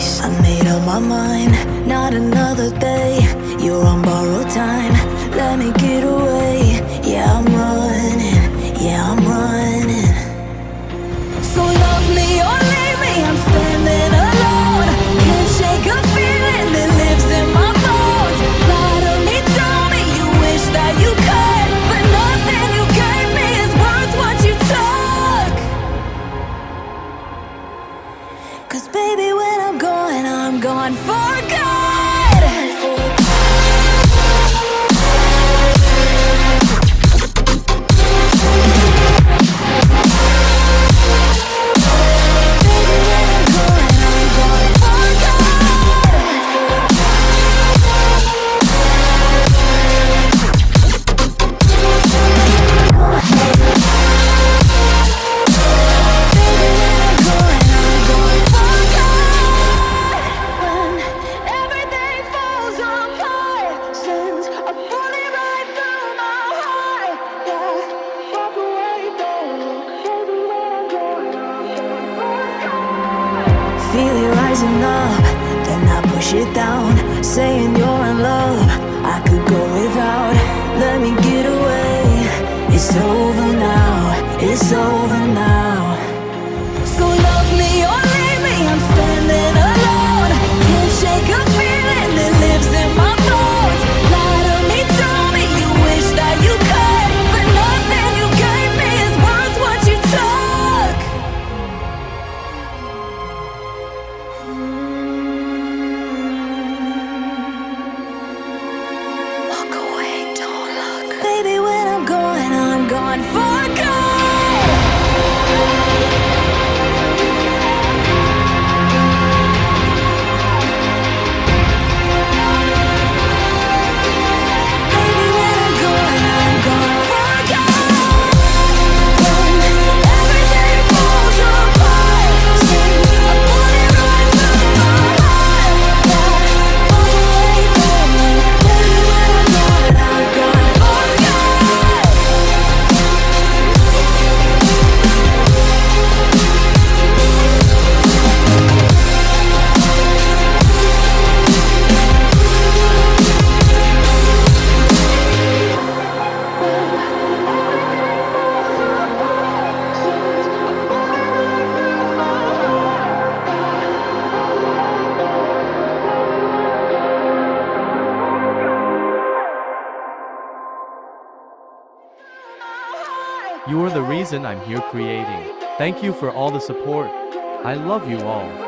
place. I made up my mind, not another day. You're on borrowed time, let me get away. Yeah, I'm running, yeah, I'm running. So love me or leave me, I'm standing alone. Can't shake a feeling that lives in my bones. Lie to me, tell me you wish that you could, but nothing you gave me is worth what you took. 'Cause baby, when I'm gone for good. Feel it rising up, then I push it down, saying you're in love, I could go without. Let me get away. It's over now, it's over now. So love me or leave me, I'm standing alone. Can't shake a feeling that lives in my bones. Lie to me, tell me you wish that you could, but nothing you gave me is worth what you took. Walk away, don't look. Baby, when I'm gone for good. Baby, when I'm gone for good. When everything falls apart, since I put it right through my heart. Yeah, walk away, don't look. Baby, when I'm gone for good. You are the reason I'm here creating. Thank you for all the support. I love you all.